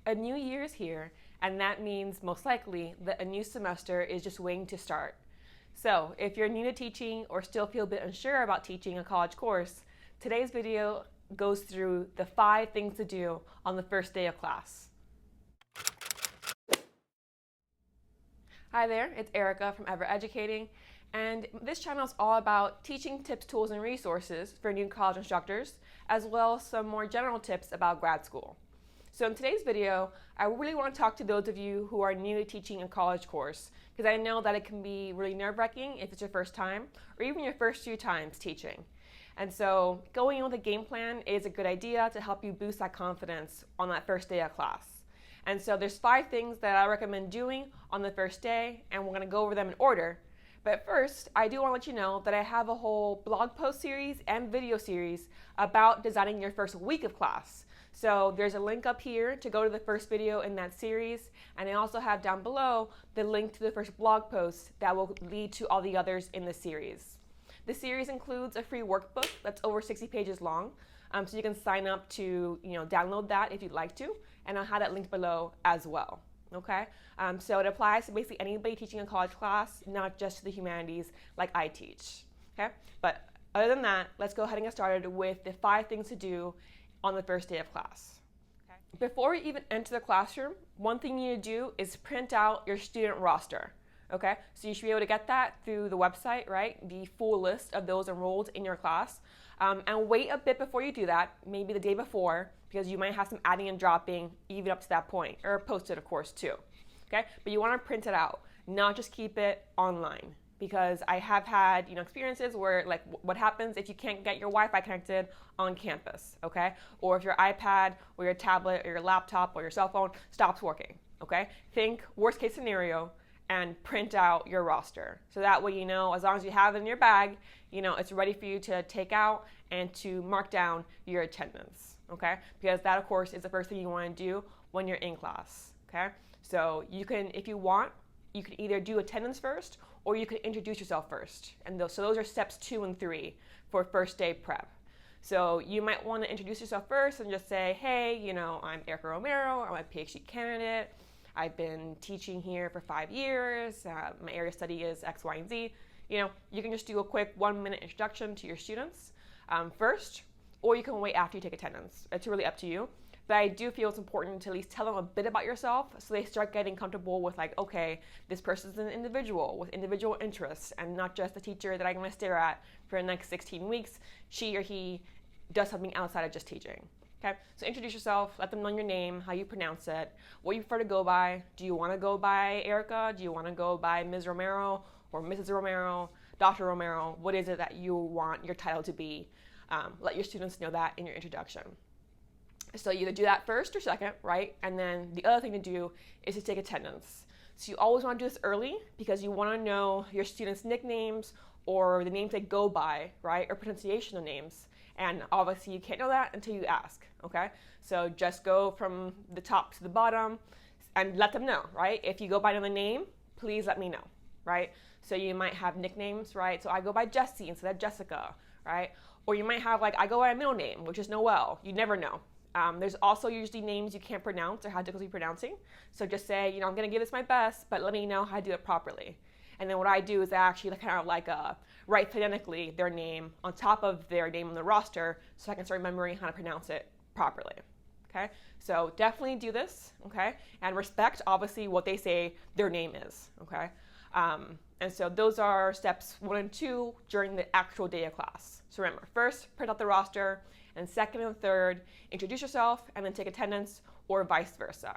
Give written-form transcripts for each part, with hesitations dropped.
A new year is here, and that means most likely that a new semester is just waiting to start. So if you're new to teaching or still feel a bit unsure about teaching a college course, today's video goes through the 5 things to do on the first day of class. Hi there, it's Erica from Ever Educating, and this channel is all about teaching tips, tools, and resources for new college instructors, as well as some more general tips about grad school. So in today's video, I really want to talk to those of you who are new to teaching a college course, because I know that it can be really nerve-wracking if it's your first time, or even your first few times teaching. And so going in with a game plan is a good idea to help you boost that confidence on that first day of class. And so there's 5 things that I recommend doing on the first day, and we're going to go over them in order. But first, I do want to let you know that I have a whole blog post series and video series about designing your first week of class. So there's a link up here to go to the first video in that series, and I also have down below the link to the first blog post that will lead to all the others in the series. The series includes a free workbook that's over 60 pages long, so you can sign up to download that if you'd like to, and I'll have that linked below as well. Okay, so it applies to basically anybody teaching a college class, not just to the humanities like I teach. Okay, but other than that, let's go ahead and get started with the 5 things to do on the first day of class. Okay. Before we even enter the classroom, one thing you need to do is print out your student roster. Okay, so you should be able to get that through the website, right? The full list of those enrolled in your class. And wait a bit before you do that, maybe the day before, because you might have some adding and dropping even up to that point, or post it, of course, too. Okay, but you want to print it out, not just keep it online. Because I have had experiences where, like, what happens if you can't get your Wi-Fi connected on campus, okay? Or if your iPad or your tablet or your laptop or your cell phone stops working, okay? Think worst case scenario and print out your roster. So that way as long as you have it in your bag, it's ready for you to take out and to mark down your attendance, okay? Because that, of course, is the first thing you want to do when you're in class, okay? So you can, if you want, you can either do attendance first or you can introduce yourself first. And those are steps 2 and 3 for first day prep. So you might want to introduce yourself first and just say, hey, I'm Erica Romero, I'm a PhD candidate. I've been teaching here for 5 years. My area of study is X, Y, and Z. You can just do a quick 1-minute introduction to your students first, or you can wait after you take attendance. It's really up to you. But I do feel it's important to at least tell them a bit about yourself so they start getting comfortable with, like, okay, this person's an individual with individual interests and not just a teacher that I'm going to stare at for the next 16 weeks. She or he does something outside of just teaching. Okay, so introduce yourself, let them know your name, how you pronounce it, what you prefer to go by. Do you want to go by Erica? Do you want to go by Ms. Romero or Mrs. Romero, Dr. Romero? What is it that you want your title to be? Let your students know that in your introduction. So you either do that first or second, right? And then the other thing to do is to take attendance. So you always want to do this early because you want to know your students' nicknames or the names they go by, right? Or pronunciation of names. And obviously you can't know that until you ask, okay? So just go from the top to the bottom and let them know, right? If you go by another name, please let me know, right? So you might have nicknames, right? So I go by Jessie instead of Jessica, right? Or you might have, like, I go by a middle name, which is Noelle. You never know. There's also usually names you can't pronounce or have difficulty pronouncing. So just say, I'm going to give this my best, but let me know how to do it properly. And then what I do is I actually kind of write phonetically their name on top of their name on the roster so I can start remembering how to pronounce it properly. Okay? So definitely do this, okay? And respect, obviously, what they say their name is, okay? And so those are steps 1 and 2 during the actual day of class. So remember, first, print out the roster, and second and third, introduce yourself and then take attendance, or vice versa.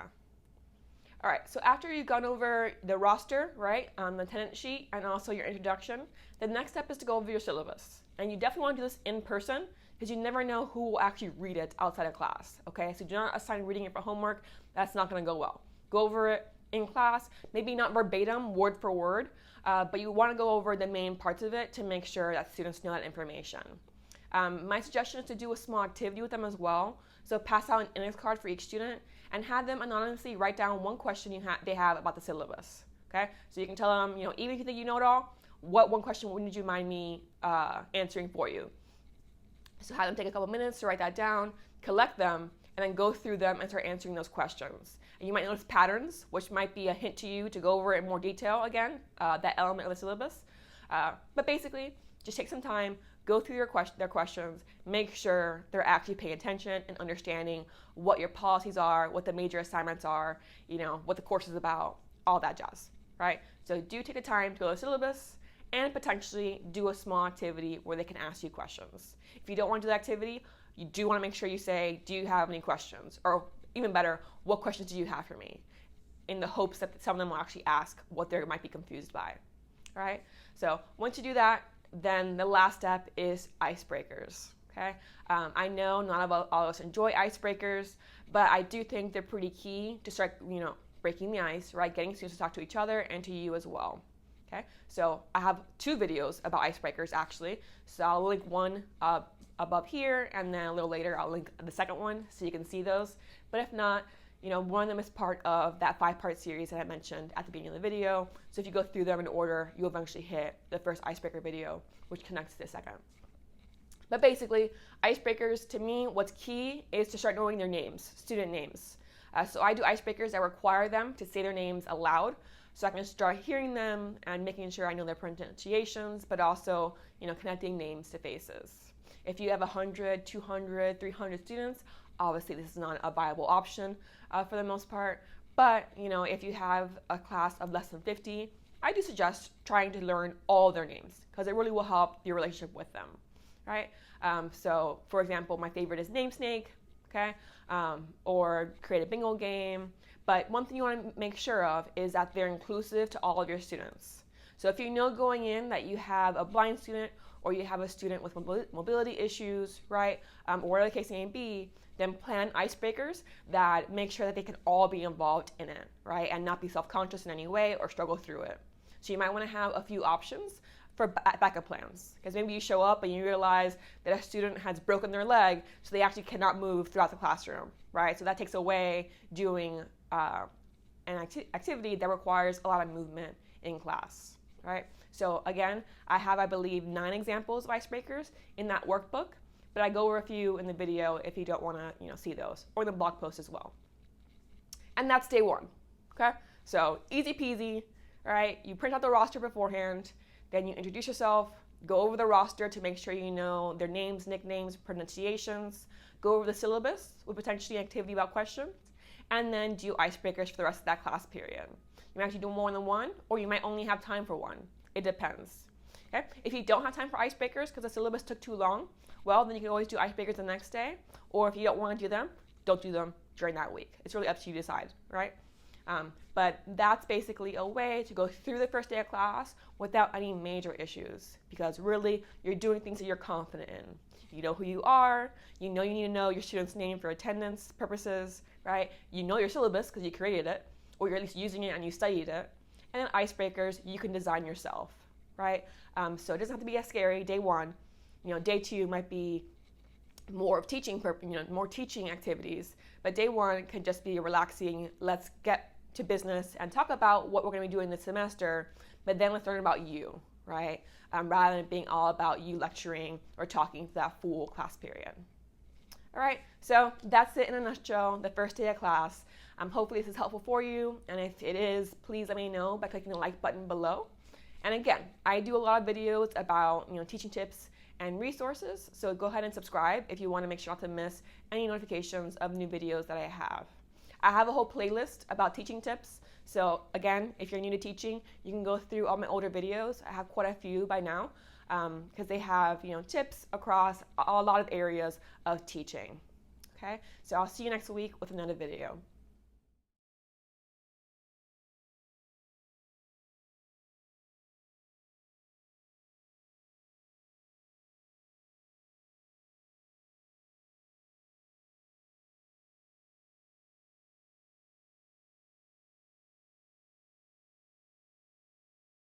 All right, so after you've gone over the roster, right, on the attendance sheet and also your introduction, the next step is to go over your syllabus. And you definitely want to do this in person because you never know who will actually read it outside of class, okay? So do not assign reading it for homework. That's not going to go well. Go over it in class, maybe not verbatim, word for word, but you want to go over the main parts of it to make sure that students know that information. My suggestion is to do a small activity with them as well. So pass out an index card for each student and have them anonymously write down one question they have about the syllabus. Okay? So you can tell them, even if you think you know it all, what one question would you mind me answering for you? So have them take a couple minutes to write that down, collect them, and then go through them and start answering those questions. And you might notice patterns, which might be a hint to you to go over it in more detail again, that element of the syllabus. But basically, just take some time, go through their questions, make sure they're actually paying attention and understanding what your policies are, what the major assignments are, what the course is about, all that jazz, right? So do take the time to go to the syllabus and potentially do a small activity where they can ask you questions. If you don't want to do the activity, you do want to make sure you say, do you have any questions? Or even better, what questions do you have for me? In the hopes that some of them will actually ask what they might be confused by, right? So once you do that, then the last step is icebreakers, okay? I know not all of us enjoy icebreakers, but I do think they're pretty key to start, breaking the ice, right? Getting students to talk to each other and to you as well, okay? So I have 2 videos about icebreakers actually. So I'll link one above here, and then a little later I'll link the second one so you can see those. But if not, one of them is part of that 5-part series that I mentioned at the beginning of the video. So if you go through them in order, you'll eventually hit the first icebreaker video, which connects to the second. But basically, icebreakers, to me, what's key is to start knowing their names, student names. So I do icebreakers that require them to say their names aloud, so I can start hearing them and making sure I know their pronunciations, but also, connecting names to faces. If you have 100, 200, 300 students, obviously this is not a viable option for the most part. But, if you have a class of less than 50, I do suggest trying to learn all their names because it really will help your relationship with them, right? So, for example, my favorite is Name Snake, okay? Or create a bingo game. But one thing you want to make sure of is that they're inclusive to all of your students. So if you know going in that you have a blind student or you have a student with mobility issues, right, or whatever the case may be, then plan icebreakers that make sure that they can all be involved in it, right, and not be self-conscious in any way or struggle through it. So you might want to have a few options for backup plans, because maybe you show up and you realize that a student has broken their leg, so they actually cannot move throughout the classroom, right? So that takes away doing an activity that requires a lot of movement in class, right? So again, I have, I believe, 9 examples of icebreakers in that workbook, but I go over a few in the video if you don't want to, see those, or the blog post as well. And that's day 1, okay? So easy peasy, right? You print out the roster beforehand, then you introduce yourself, go over the roster to make sure you know their names, nicknames, pronunciations, go over the syllabus with potentially an activity about questions, and then do icebreakers for the rest of that class period. You might actually do more than one, or you might only have time for one. It depends. Okay? If you don't have time for icebreakers because the syllabus took too long, well, then you can always do icebreakers the next day, or if you don't want to do them, don't do them during that week. It's really up to you to decide, right? But that's basically a way to go through the first day of class without any major issues, because really you're doing things that you're confident in. You know who you are, you need to know your student's name for attendance purposes, right? You know your syllabus because you created it, or you're at least using it and you studied it. And then icebreakers, you can design yourself, right? So it doesn't have to be as scary, day 1. Day 2 might be more of teaching, more teaching activities, but day 1 can just be relaxing. Let's get to business and talk about what we're going to be doing this semester, but then let's learn about you, right? Rather than being all about you lecturing or talking for that full class period. All right, so that's it in a nutshell, the first day of class. Hopefully this is helpful for you, and if it is, please let me know by clicking the like button below. And again, I do a lot of videos about teaching tips and resources, so go ahead and subscribe if you want to make sure not to miss any notifications of new videos that I have. I have a whole playlist about teaching tips, so again, if you're new to teaching, you can go through all my older videos. I have quite a few by now, because they have tips across a lot of areas of teaching. Okay, so I'll see you next week with another video.